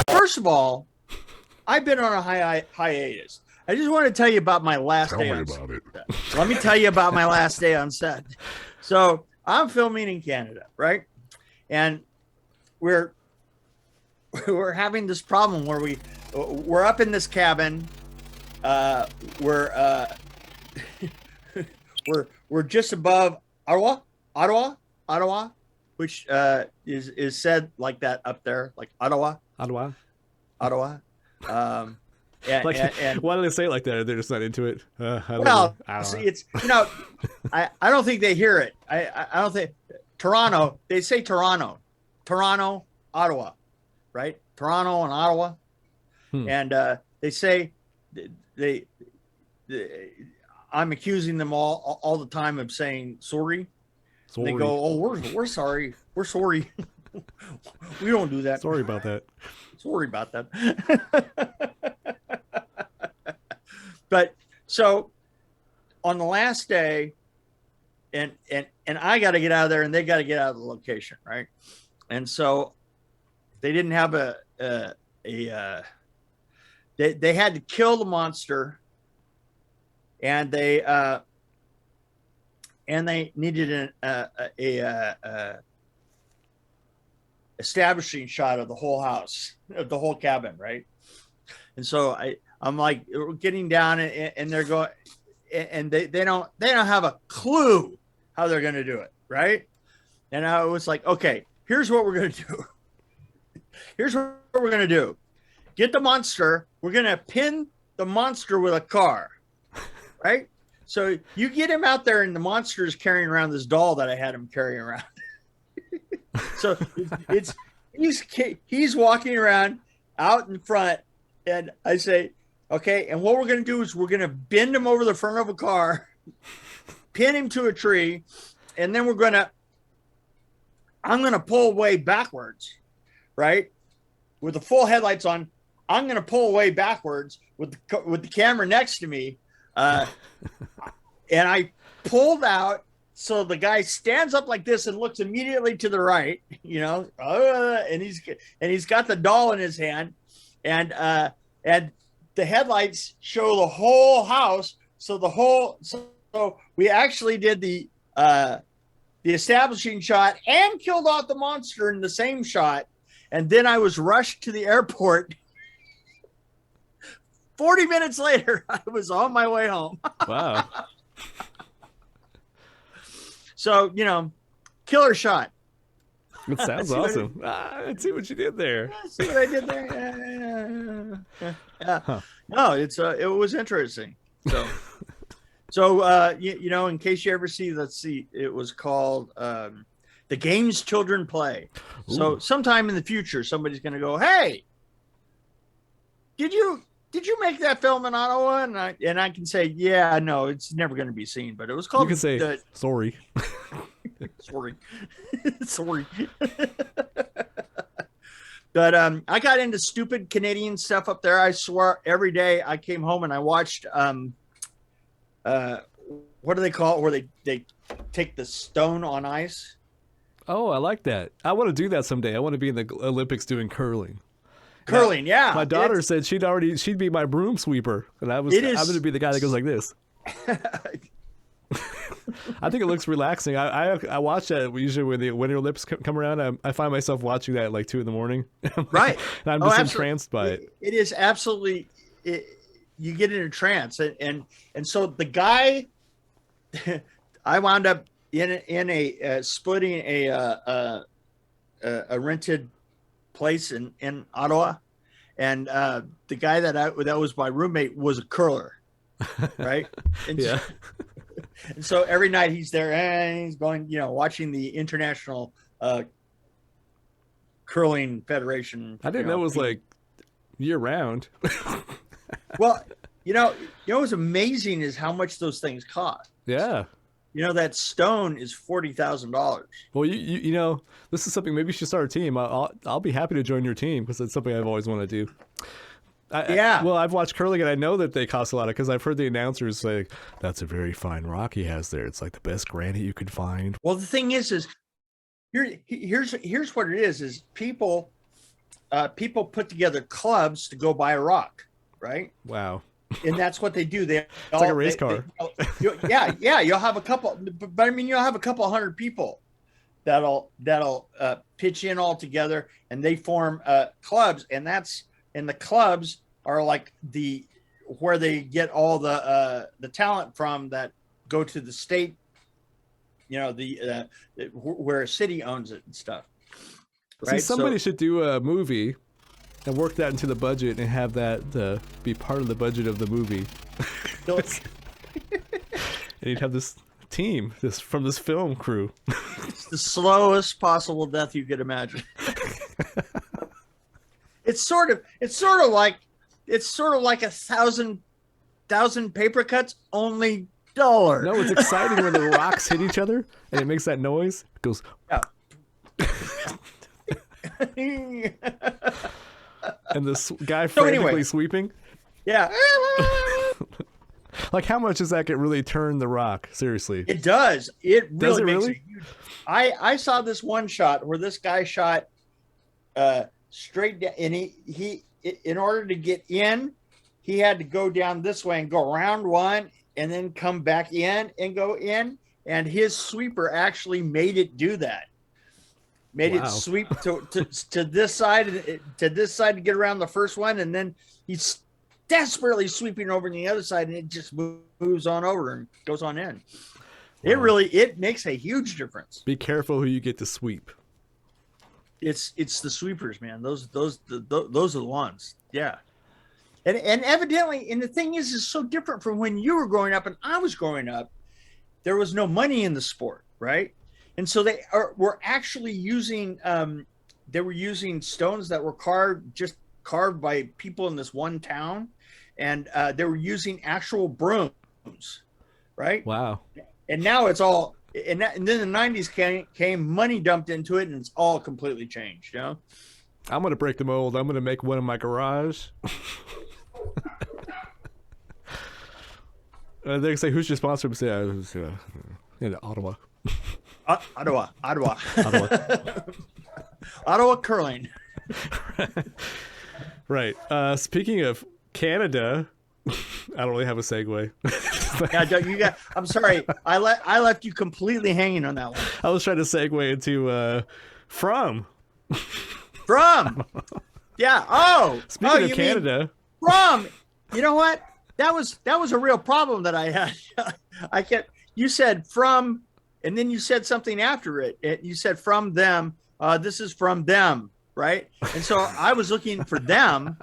First of all, I've been on a hiatus. I just want to tell you about my last day on set. Tell me about it. Let me tell you about my last day on set. So I'm filming in Canada, right? And we're having this problem where we're up in this cabin. We're we're just above Ottawa, which is said like that up there, like Ottawa. And why do they say it like that? They're just not into it. Well, see, it's I don't think they hear it. I don't think Toronto. They say Toronto, Ottawa, right? Toronto and Ottawa, and they say they I'm accusing them all the time of saying sorry. They go, oh, we're sorry. We're sorry. We don't do that. Sorry about that. Sorry about that. But so on the last day, and I got to get out of there, and they got to get out of the location, right? And so they didn't have they had to kill the monster, and they needed a establishing shot of the whole house, of the whole cabin, right? And so I'm like getting down, and they're going, and they don't have a clue how they're going to do it, right? And I was like, okay, here's what we're going to do. Here's what we're going to do. Get the monster. We're going to pin the monster with a car, right? So you get him out there, and the monster is carrying around this doll that I had him carrying around. So he's walking around out in front, and I say, okay, and what we're going to do is we're going to bend him over the front of a car, pin him to a tree, and then I'm going to pull away backwards, right? With the full headlights on, I'm going to pull away backwards with the camera next to me. And I pulled out, so the guy stands up like this and looks immediately to the right, and he's got the doll in his hand, and the headlights show the whole house. So we actually did the establishing shot and killed off the monster in the same shot. And then I was rushed to the airport. 40 minutes later, I was on my way home. Wow. So, killer shot. It sounds awesome. I see what you did there. See what I did there? Yeah. Huh. No, it was interesting. So, in case you ever see, it was called The Games Children Play. Ooh. So sometime in the future, somebody's going to go, hey, did you make that film in Ottawa? And I can say, yeah, no, it's never going to be seen, but it was called. You can say, sorry. Sorry. Sorry. But I got into stupid Canadian stuff up there. I swear every day I came home and I watched what do they call it, where they take the stone on ice? Oh, I like that. I want to do that someday. I want to be in the Olympics doing curling. Curling, yeah. My daughter said she'd be my broom sweeper, and I'm going to be the guy that goes like this. I think it looks relaxing. I watch that usually when the Winter Olympics come around. I find myself watching that at like 2 a.m. Right. And I'm just entranced by it. It is absolutely. You get in a trance, and so the guy, I wound up in a splitting a rented place in Ottawa, and the guy that was my roommate was a curler, right? And yeah. And so every night he's there and he's going, watching the International Curling Federation. I didn't know it was like year round. Well, what's amazing is how much those things cost. Yeah. That stone is $40,000. Well, you this is something, maybe you should start a team. I'll be happy to join your team because it's something I've always wanted to do. Well, I've watched curling and I know that they cost a lot because I've heard the announcers say, that's a very fine rock he has there. It's like the best granite you could find. Well, the thing is here's what it is people, people put together clubs to go buy a rock, right? Wow. And that's what they do. It's like a race car. Yeah. You'll have a couple, but I mean, you'll have a couple hundred people that'll pitch in all together, and they form clubs, and the clubs are like where they get all the talent from that go to the state, where a city owns it and stuff. Right? See, somebody should do a movie and work that into the budget and have that be part of the budget of the movie. And you'd have this team from this film crew. It's the slowest possible death you could imagine. It's sort of like 1,000 paper cuts, only duller. No, it's exciting when the rocks hit each other and it makes that noise. It goes. Yeah. And this guy frantically sweeping. Yeah. Like, how much does that get really turn the rock? Seriously. It does. It really does it makes really? a huge. I saw this one shot where this guy shot straight down, and he in order to get in, he had to go down this way and go around one and then come back in and go in. And his sweeper actually made it do that. Made it sweep to this side, to get around the first one, and then he's desperately sweeping over on the other side, and it just moves on over and goes on in. Wow. It makes a huge difference. Be careful who you get to sweep. It's the sweepers, man. Those are the ones. Yeah. And evidently, and the thing is so different from when you were growing up and I was growing up. There was no money in the sport, right? And so they were actually using stones that were carved by people in this one town, and they were using actual brooms, right? Wow. And now it's all, and then the 90s came, money dumped into it, and it's all completely changed, I'm going to break the mold. I'm going to make one in my garage. They say, who's your sponsor? Say, in Ottawa. Ottawa. Ottawa curling. Right. Speaking of Canada, I don't really have a segue. Yeah, I'm sorry. I left you completely hanging on that one. I was trying to segue into from. Yeah. Oh. Speaking of Canada. You know what? That was a real problem that I had. You said from, and then you said something after it. You said from them. This is from them, right? And so I was looking for them,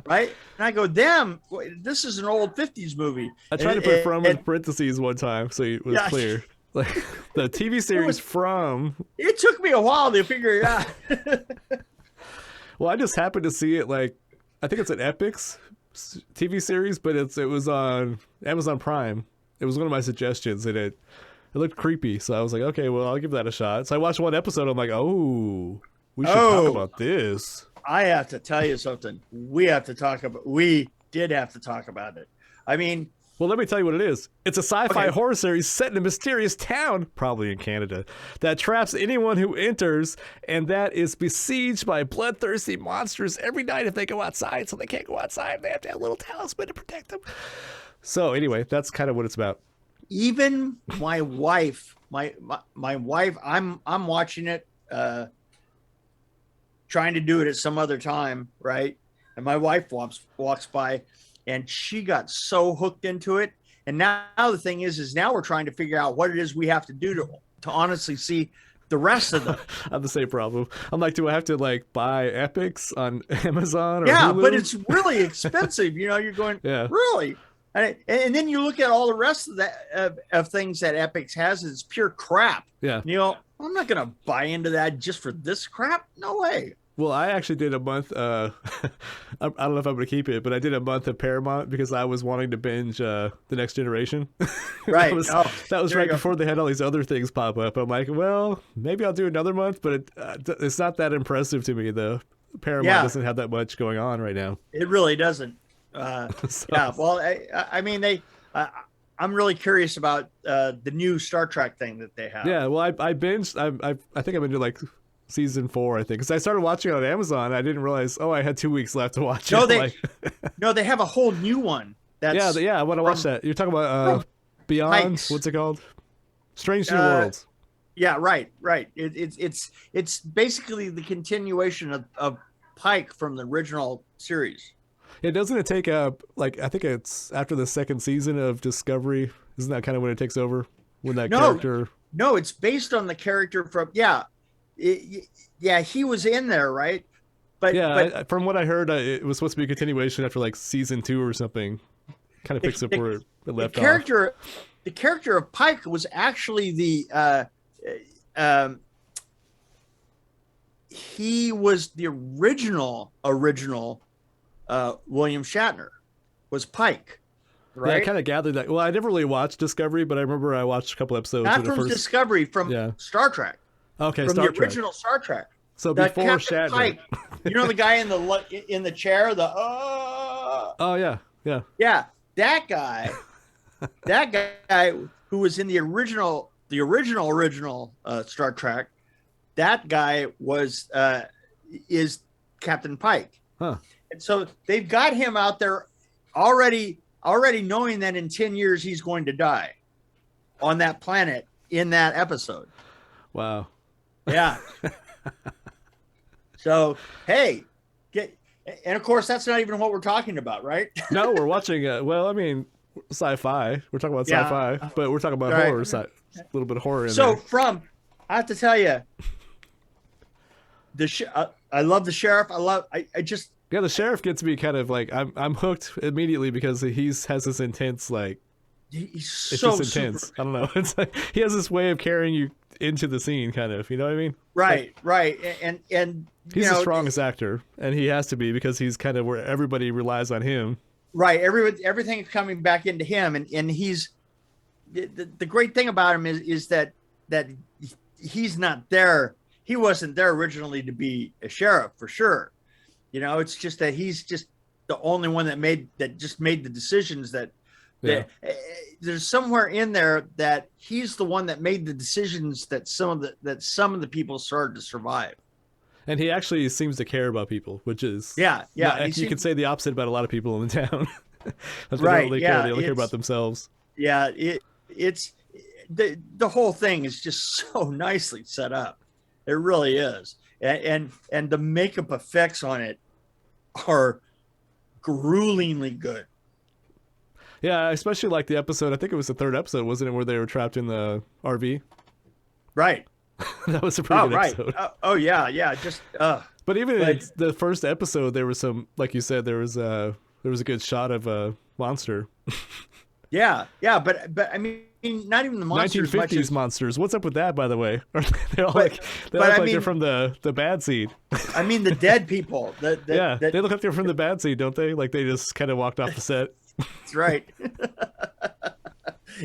right? And I go, them. This is an old 50s movie. I tried to put from in parentheses one time so it was clear. Like the TV series From. It took me a while to figure it out. Well, I just happened to see it. Like, I think it's an Epix TV series, but it was on Amazon Prime. It was one of my suggestions, and it looked creepy, so I was like, okay, well, I'll give that a shot. So I watched one episode. I'm like, we should talk about this. I have to tell you something. We did have to talk about it. I mean, well, let me tell you what it is. It's a sci-fi horror series set in a mysterious town, probably in Canada, that traps anyone who enters, and that is besieged by bloodthirsty monsters every night if they go outside. So they can't go outside. They have to have a little talisman to protect them. So anyway, that's kind of what it's about. Even my wife, my wife, I'm watching it, trying to do it at some other time, right? And my wife walks by, and she got so hooked into it. And now the thing is now we're trying to figure out what it is we have to do to honestly see the rest of them. I have the same problem. I'm like, do I have to buy Epix on Amazon or Hulu? But it's really expensive. You're going, yeah. Really? And then you look at all the rest of that of things that Epix has, it's pure crap. Yeah. I'm not going to buy into that just for this crap. No way. Well, I actually did a month. I don't know if I'm going to keep it, but I did a month of Paramount because I was wanting to binge The Next Generation. Right. that was right before they had all these other things pop up. I'm like, well, maybe I'll do another month, but it's not that impressive to me. The Paramount doesn't have that much going on right now. It really doesn't. Yeah. Well, I mean, I'm really curious about the new Star Trek thing that they have. Yeah. Well, I binged. I think I'm into season 4, I think, because I started watching it on Amazon. I didn't realize, I had 2 weeks left to watch No, it. they have a whole new one. That's I want to watch that. You're talking about Beyond. Pikes. What's it called? Strange New Worlds. Yeah, right. It's basically the continuation of Pike from the original series. Yeah, doesn't it take I think it's after the second season of Discovery. Isn't that kind of when it takes over? When that character? No, it's based on the character from he was in there, right? But from what I heard, it was supposed to be a continuation after like season 2 or something. Kind of picks up where it left off. The character of Pike was actually he was the original William Shatner was Pike. Right? Yeah, I kind of gathered that. Well, I never really watched Discovery, but I remember I watched a couple episodes. Not from Discovery, from Star Trek. Okay, from the original Star Trek. So before Shatner, Pike, you know the guy in the chair, Oh yeah. Yeah, that guy who was in the original Star Trek. That guy is Captain Pike. Huh. And so they've got him out there already knowing that in 10 years he's going to die on that planet in that episode. Wow. Yeah. So, hey, and of course, that's not even what we're talking about, right? No, we're watching, sci-fi. We're talking about sci-fi, but we're talking about horror, a little bit of horror in there. So I have to tell you, I love the sheriff. The sheriff gets me kind of like, I'm hooked immediately because he has this intense, like, it's so just intense. I don't know. It's like he has this way of carrying you into the scene, kind of. You know what I mean? Right. And he's the strongest actor, and he has to be because he's kind of where everybody relies on him. Right. Everything's coming back into him, and he's the great thing about him is that he's not there. He wasn't there originally to be a sheriff for sure. You know, it's just that he's just the only one that made the decisions that there's somewhere in there that he's the one that made the decisions that some of the people started to survive. And he actually seems to care about people, which is you could say the opposite about a lot of people in the town. They don't really care. They only care about themselves. Yeah, it's the whole thing is just so nicely set up. It really is, and the makeup effects on it are gruelingly good. Yeah, I especially like the episode. I think it was the third episode, wasn't it, where they were trapped in the RV? Right. That was a pretty good episode. Yeah. Just. But even in the first episode, there was some, like you said, there was a good shot of a monster. Yeah, but I mean, not even the monsters. 1950s monsters. What's up with that, by the way? They're all they're from the bad seed. I mean, the dead people. They look like they're from the bad seed, don't they? Like they just kind of walked off the set. That's right.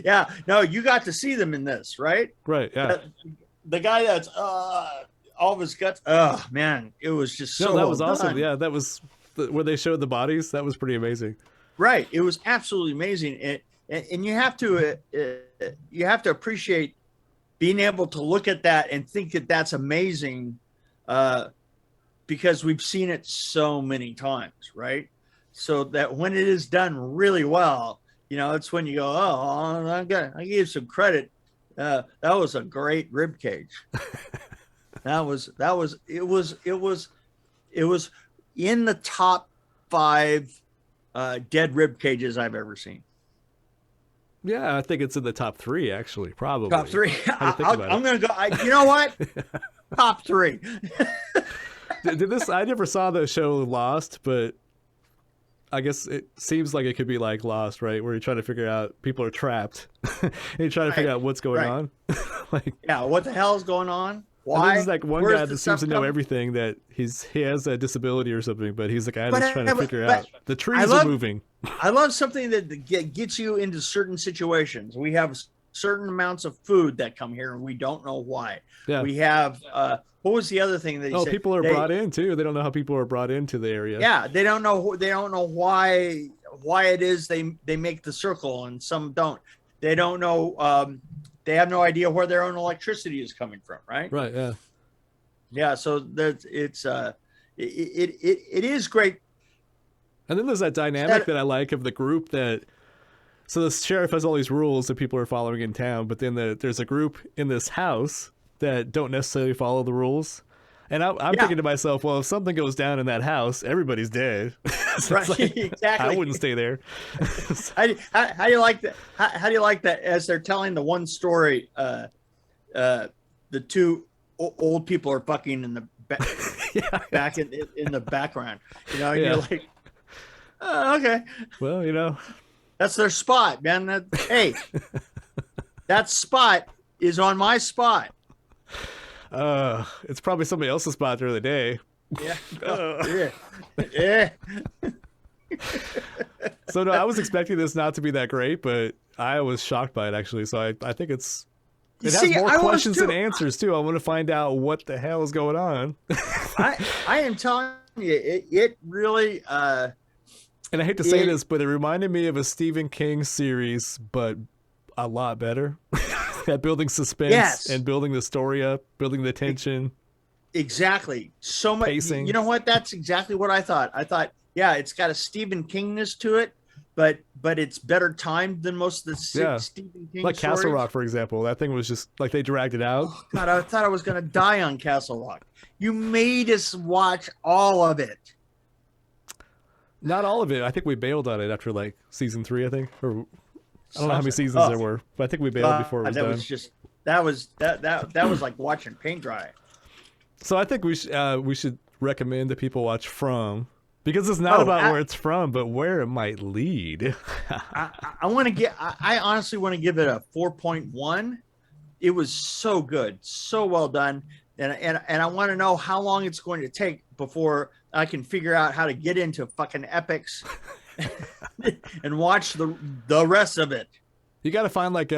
Yeah. No, you got to see them in this, right? Right. Yeah. The guy that's all of his guts. Oh man, it was just so. That was awesome. Yeah, that was where they showed the bodies. That was pretty amazing. Right. It was absolutely amazing. And you have to appreciate being able to look at that and think that that's amazing, because we've seen it so many times, right? So that when it is done really well, it's when you go, I give some credit. That was a great rib cage. It was in the top 5 dead rib cages I've ever seen. Yeah, I think it's in the top 3, actually, probably. Top 3. I'm going to go. You know what? Top 3. I never saw the show Lost, but I guess it seems like it could be like Lost, right? Where you're trying to figure out people are trapped, and you're trying to figure out what's going on. What the hell is going on? Why? There's like one guy that seems to know everything, that he has a disability or something, but he's the guy that's trying to figure out the trees are moving. I love something that gets you into certain situations. We have certain amounts of food that come here, and we don't know why. Yeah. We have what was the other thing that you said? People are brought in too. They don't know how people are brought into the area. Yeah, they don't know why it is they make the circle and some don't. They don't know. They have no idea where their own electricity is coming from, right? Right. Yeah. Yeah, so that it is great. And then there's that dynamic that I like of the group that. So the sheriff has all these rules that people are following in town, but then there's a group in this house that don't necessarily follow the rules. And I'm thinking to myself, well, if something goes down in that house, everybody's dead. So right, like, exactly. I wouldn't stay there. How do you like that? How do you like that as they're telling the one story? The two old people are fucking in the back in the background. You know, and you're like, oh, okay. Well, that's their spot, man. Hey, that spot is on my spot. It's probably somebody else's spot during the day. Yeah. Yeah. So no, I was expecting this not to be that great, but I was shocked by it actually. So I think it has more questions than answers too. I want to find out what the hell is going on. I am telling you, it really. And I hate to say this, but it reminded me of a Stephen King series, but a lot better. At building suspense and building the story up, building the tension. Exactly. So much pacing. You know what? That's exactly what I thought. I thought, yeah, it's got a Stephen Kingness to it, but it's better timed than most of the Stephen King like stories. Castle Rock, for example. That thing was just like they dragged it out. Oh, God, I thought I was going to die on Castle Rock. You made us watch all of it. Not all of it. I think we bailed on it after like season 3, I think. Or I don't know how many seasons there were, but I think we bailed before it was done. That was like watching paint dry. So I think we should recommend that people watch From, because it's not about where it's from, but where it might lead. I honestly want to give it a 4.1. It was so good, so well done, and I want to know how long it's going to take before I can figure out how to get into fucking epics and watch the rest of it. You got to find like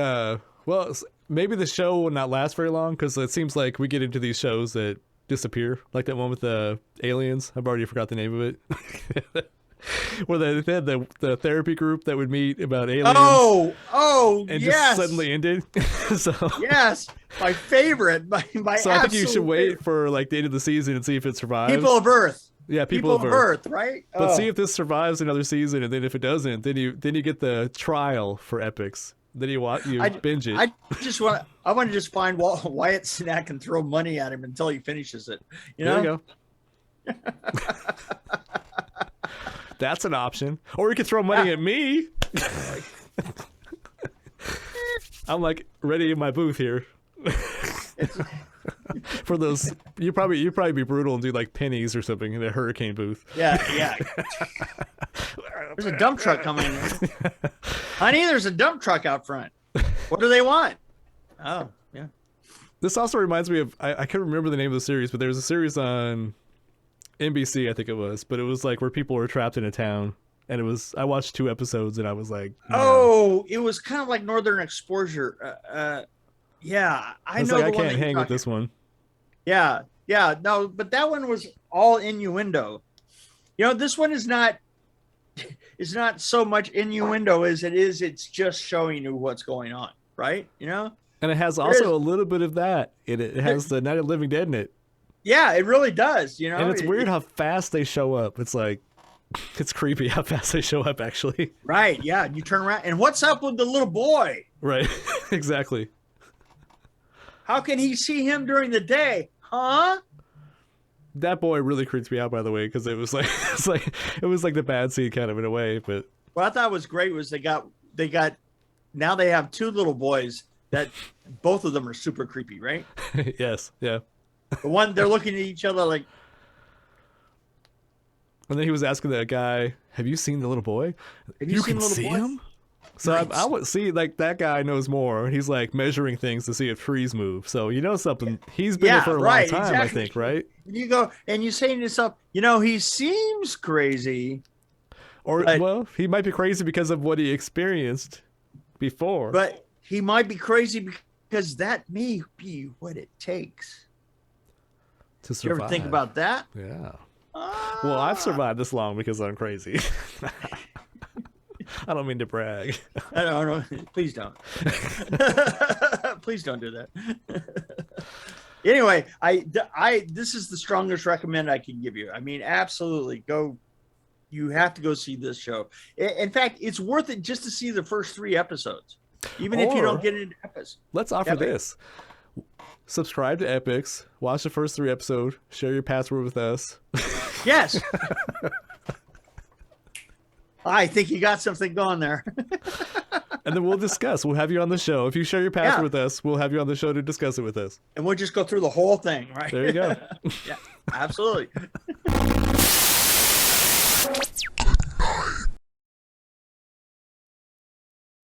maybe the show will not last very long, because it seems like we get into these shows that disappear, like that one with the aliens. I've already forgot the name of it. Where they had the therapy group that would meet about aliens. And just suddenly ended. So yes, my favorite. So I think you should wait for like the end of the season and see if it survives. People of Earth. Yeah, People of Earth, right? But see if this survives another season, and then if it doesn't, then you get the trial for epics. Then you binge it. I want to just find Wyatt Cenac and throw money at him until he finishes it. There you go. That's an option. Or you could throw money at me. I'm like ready in my booth here. For those, you probably be brutal and do like pennies or something in a hurricane booth. Yeah. There's a dump truck coming in. Honey, there's a dump truck out front. What do they want? Oh, yeah. This also reminds me of, I can't remember the name of the series, but there was a series on NBC, I think it was, but it was like where people were trapped in a town, and I watched 2 episodes and I was like, no. It was kind of like Northern Exposure. Yeah, I know. Like, I can't hang with this one. Yeah, no, but that one was all innuendo. This one is not so much innuendo as it's just showing you what's going on, right? And it has also a little bit of that. It has the Night of the Living Dead in it. Yeah, it really does. And it's weird how fast they show up. It's like, it's creepy how fast they show up, actually. Right, yeah. You turn around, and what's up with the little boy? Right, exactly. How can he see him during the day? Huh? That boy really creeps me out, by the way, because it was like the bad scene kind of in a way. But what I thought was great was they got now they have 2 little boys that both of them are super creepy, right? Yes, yeah. The one, they're looking at each other like. And then he was asking that guy, "Have you seen the little boy? You can see him." So nice. I would see, like, that guy knows more. He's like measuring things to see if trees move. So something. He's been there for a long time, exactly. I think, right? You go and you say to yourself, he seems crazy. Well, he might be crazy because of what he experienced before. But he might be crazy because that may be what it takes to survive. You ever think about that? Yeah. Well, I've survived this long because I'm crazy. I don't mean to brag. I don't. Please don't. Please don't do that. Anyway, this is the strongest recommend I can give you. I mean, absolutely go. You have to go see this show. In fact, it's worth it just to see the first 3 episodes, even if you don't get into episodes. Let's offer this. Subscribe to Epix, watch the first 3 episodes, share your password with us. Yes. I think you got something going there. And then we'll discuss. We'll have you on the show. If you share your password with us, we'll have you on the show to discuss it with us. And we'll just go through the whole thing, right? There you go. Yeah, absolutely.